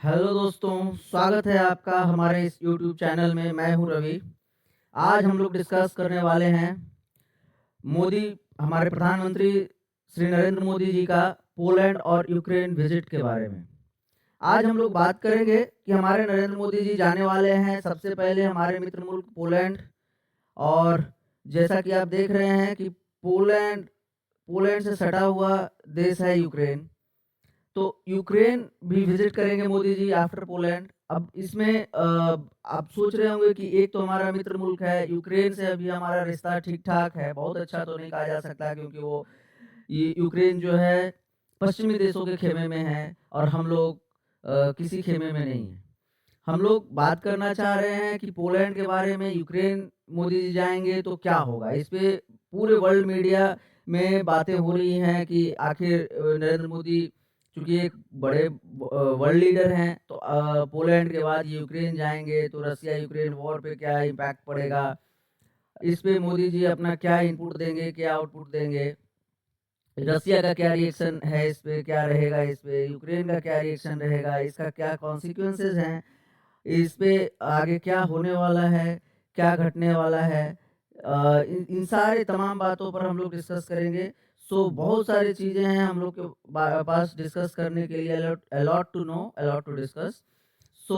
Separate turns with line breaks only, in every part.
Hello दोस्तों, स्वागत है आपका हमारे इस यूट्यूब चैनल में। मैं हूं रवि। आज हम लोग डिस्कस करने वाले हैं मोदी हमारे प्रधानमंत्री श्री नरेंद्र मोदी जी का पोलैंड और यूक्रेन विजिट के बारे में। आज हम लोग बात करेंगे कि हमारे नरेंद्र मोदी जी जाने वाले हैं सबसे पहले हमारे मित्र मुल्क पोलैंड। और जैसा कि आप देख रहे हैं कि पोलैंड पोलैंड से सटा हुआ देश है यूक्रेन। तो यूक्रेन भी विजिट करेंगे मोदी जी आफ्टर पोलैंड। अब इसमें आप सोच रहे होंगे कि एक तो हमारा मित्र मुल्क है, यूक्रेन से अभी हमारा रिश्ता ठीक ठाक है, बहुत अच्छा तो नहीं कहा जा सकता क्योंकि वो ये यूक्रेन जो है पश्चिमी देशों के खेमे में है और हम लोग किसी खेमे में नहीं है। हम लोग बात करना चाह रहे हैं कि पोलैंड के बारे में। यूक्रेन मोदी जी जाएंगे तो क्या होगा, इस पे पूरे वर्ल्ड मीडिया में बातें हो रही हैं कि आखिर नरेंद्र मोदी चूंकि एक बड़े वर्ल्ड लीडर हैं तो पोलैंड के बाद यूक्रेन जाएंगे तो रसिया यूक्रेन वॉर पे क्या इम्पैक्ट पड़ेगा, इस पे मोदी जी अपना क्या इनपुट देंगे, क्या आउटपुट देंगे, रसिया का क्या रिएक्शन है इस पे, क्या रहेगा इस पे, यूक्रेन का क्या रिएक्शन रहेगा, इसका क्या कॉन्सिक्वेंसेज हैं, इस पे आगे क्या होने वाला है, क्या घटने वाला है। इन सारे तमाम बातों पर हम लोग डिस्कस करेंगे। सो बहुत सारी चीज़ें हैं हम लोग के पास डिस्कस करने के लिए, a lot to know, a lot to discuss. So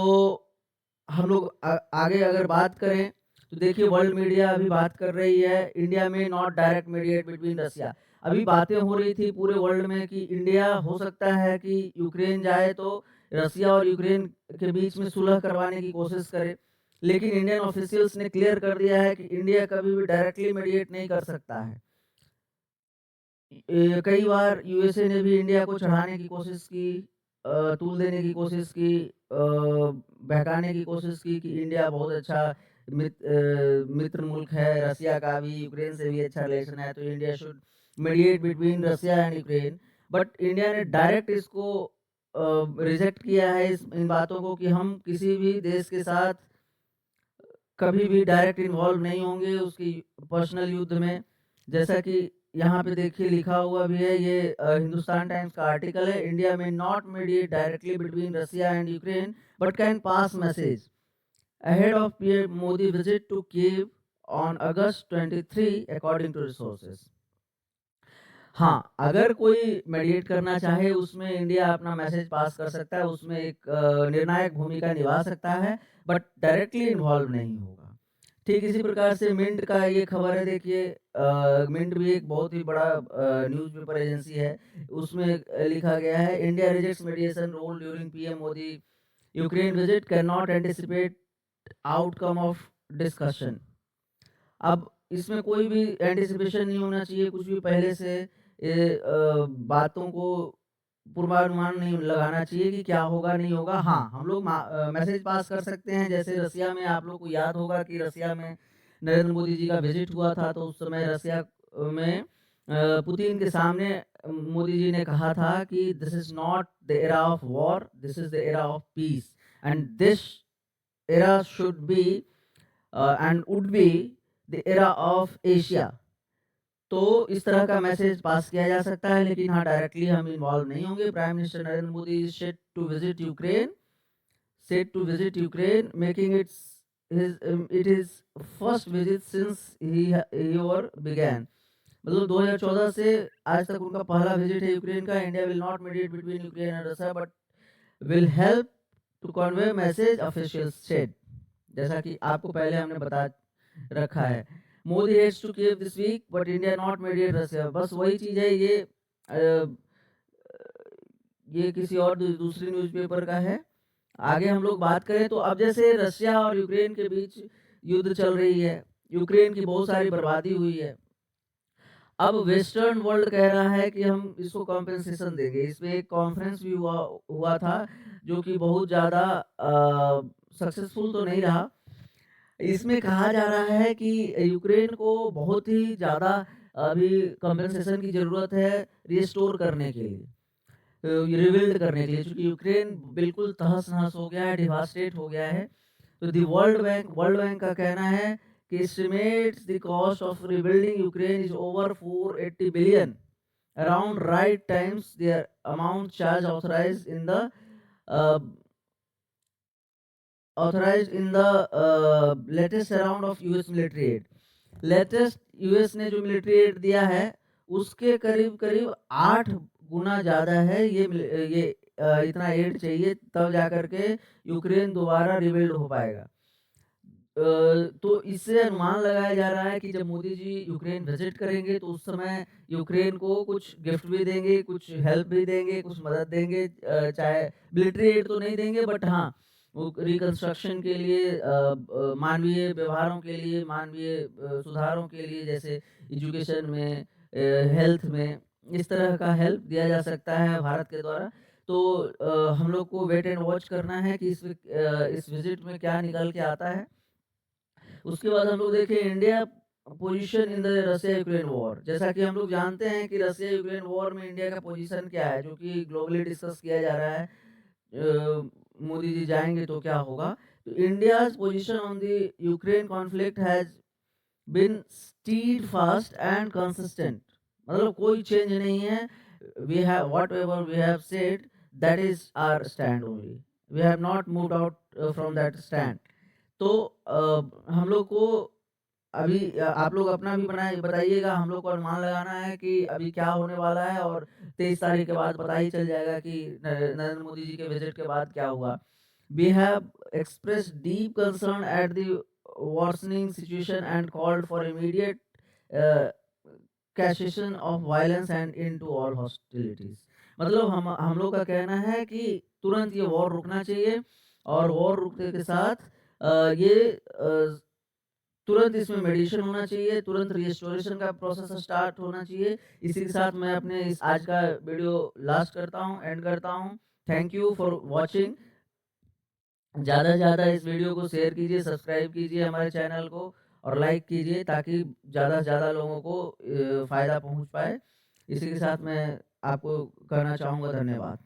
हम लोग आगे अगर बात करें तो देखिए वर्ल्ड मीडिया अभी बात कर रही है इंडिया में नॉट डायरेक्ट मीडिएट बिटवीन रसिया। अभी बातें हो रही थी पूरे वर्ल्ड में कि इंडिया हो सकता है कि यूक्रेन जाए तो रसिया और यूक्रेन के बीच में सुलह करवाने की कोशिश करे। लेकिन इंडियन ऑफिशियल्स ने क्लियर कर दिया है कि इंडिया कभी भी डायरेक्टली मीडिएट नहीं कर सकता है। कई बार यूएसए ने भी इंडिया को चढ़ाने की कोशिश की, तूल देने की कोशिश की, बहकाने की कोशिश की कि इंडिया बहुत अच्छा मित्र मुल्क है, रसिया का भी यूक्रेन से भी अच्छा रिलेशन है तो India should mediate between Russia and Ukraine. But India ने डायरेक्ट इसको रिजेक्ट किया है, इन बातों को, कि हम किसी भी देश के साथ कभी भी डायरेक्ट इन्वॉल्व नहीं होंगे उसकी पर्सनल युद्ध में। जैसा कि यहाँ पे देखिए लिखा हुआ भी है, ये हिंदुस्तान टाइम्स का आर्टिकल है, इंडिया में not mediate directly between Russia and Ukraine but can pass message ahead of PM Modi visit to Kyiv on August 23 according to resources. हाँ, अगर कोई मेडिएट करना चाहे उसमें इंडिया अपना मैसेज पास कर सकता है, उसमें एक निर्णायक भूमिका निभा सकता है, बट डायरेक्टली इन्वॉल्व नहीं होगा। ठीक इसी प्रकार से मिंट का ये खबर है, देखिए मिंट भी एक बहुत ही बड़ा न्यूज़पेपर एजेंसी है। उसमें लिखा गया है, India rejects mediation role during PM Modi Ukraine visit, can not anticipate outcome of discussion. अब इसमें कोई भी एंटिसिपेशन नहीं होना चाहिए, कुछ भी पहले से बातों को पूर्वानुमान नहीं लगाना चाहिए कि क्या होगा नहीं होगा। हाँ, हम लोग मैसेज पास कर सकते हैं, जैसे रसिया में आप लोग को याद होगा कि रसिया में नरेंद्र मोदी जी का विजिट हुआ था तो उस समय रसिया में पुतिन के सामने मोदी जी ने कहा था कि this is not the era of war, this is the era of peace and this era should be and would be the era of Asia. तो इस तरह का मैसेज पास किया जा सकता है, लेकिन हाँ डायरेक्टली हम इन्वॉल्व नहीं होंगे। Prime minister Narendra Modi is set to visit Ukraine making it is first visit since he war began. मतलब 2014 से आज तक उनका पहला विजिट है यूक्रेन का। India will not mediate between Ukraine and Russia but will help to convey message, official said. जैसा कि आपको पहले हमने बता रखा है, Modi heads to Kyiv this week but India not mediate Russia. बस वही चीज है, ये किसी और दूसरी न्यूज़पेपर का है। आगे हम लोग बात करें तो अब जैसे रशिया और यूक्रेन के बीच युद्ध चल रही है, यूक्रेन की बहुत सारी बर्बादी हुई है। अब वेस्टर्न वर्ल्ड कह रहा है कि हम इसको कॉम्पेंसेशन देंगे। इस पे एक कॉन्फ्रेंस भी हुआ था जो कि बहुत ज़्यादा सक्सेसफुल तो नहीं रहा। इसमें कहा जा रहा है कि यूक्रेन को बहुत ही ज़्यादा अभी कॉम्पेंसेशन की ज़रूरत है रिस्टोर करने के लिए, रिबिल्ड करने के लिए, क्योंकि यूक्रेन बिल्कुल तहस-नहस हो गया है, डिवास्टेट हो गया है। तो दी वर्ल्ड बैंक का कहना है कि estimates the cost of rebuilding Ukraine is over 480 billion, around right times the amount charge authorised in the authorized in the latest round of US military aid. Latest US ने जो military add दिया है उसके करीब करीब 8 गुना ज़्यादा है। ये इतना एड चाहिए तब जाकर के यूक्रेन दोबारा रिबिल्ड हो पाएगा। तो इससे अनुमान लगाया जा रहा है कि जब मोदी जी यूक्रेन विजिट करेंगे तो उस समय यूक्रेन को कुछ गिफ्ट भी देंगे, कुछ हेल्प भी देंगे, कुछ मदद देंगे। चाहे मिलिट्री एड तो नहीं देंगे बट हाँ, वो रिकंस्ट्रक्शन के लिए, मानवीय व्यवहारों के लिए, मानवीय सुधारों के लिए, जैसे एजुकेशन में, हेल्थ में, इस तरह का हेल्प दिया जा सकता है भारत के द्वारा। तो हम लोग को वेट एंड वॉच करना है कि इस विजिट में क्या निकल के आता है। उसके बाद हम लोग देखें India position in the Russia Ukraine war. जैसा कि हम लोग जानते हैं कि रसिया यूक्रेन वॉर में इंडिया का पोजीशन क्या है, जो कि ग्लोबली डिस्कस किया जा रहा है। मोदी जी जाएंगे तो क्या होगा। तो India's position on the Ukraine conflict has been steadfast and consistent. मतलब कोई चेंज नहीं है। We have whatever we have said, that is our stand only. We have not moved out from that stand. तो हम लोग को अभी आप लोग अपना भी बताइएगा। हम लोग को अनुमान लगाना है कि अभी क्या होने वाला है, और 23 तारीख के बाद पता ही चल जाएगा कि नरेंद्र मोदी जी के विजिट के बाद क्या हुआ। We have express deep concern at the worsening situation and called for immediate cessation of violence and end to all hostilities। मतलब हम लोग का कहना है कि तुरंत ये वॉर रुकना चाहिए, और वॉर रुकने के साथ ये तुरंत इसमें मेडिएशन होना चाहिए, तुरंत रिस्टोरेशन का प्रोसेस स्टार्ट होना चाहिए। इसी के साथ मैं अपने इस आज का वीडियो लास्ट करता हूँ, एंड करता हूँ। Thank you for watching. ज़्यादा से ज़्यादा इस वीडियो को शेयर कीजिए, सब्सक्राइब कीजिए हमारे चैनल को, और लाइक कीजिए ताकि ज़्यादा से ज़्यादा लोगों को फ़ायदा पहुँच पाए। इसी के साथ मैं आपको कहना चाहूँगा धन्यवाद।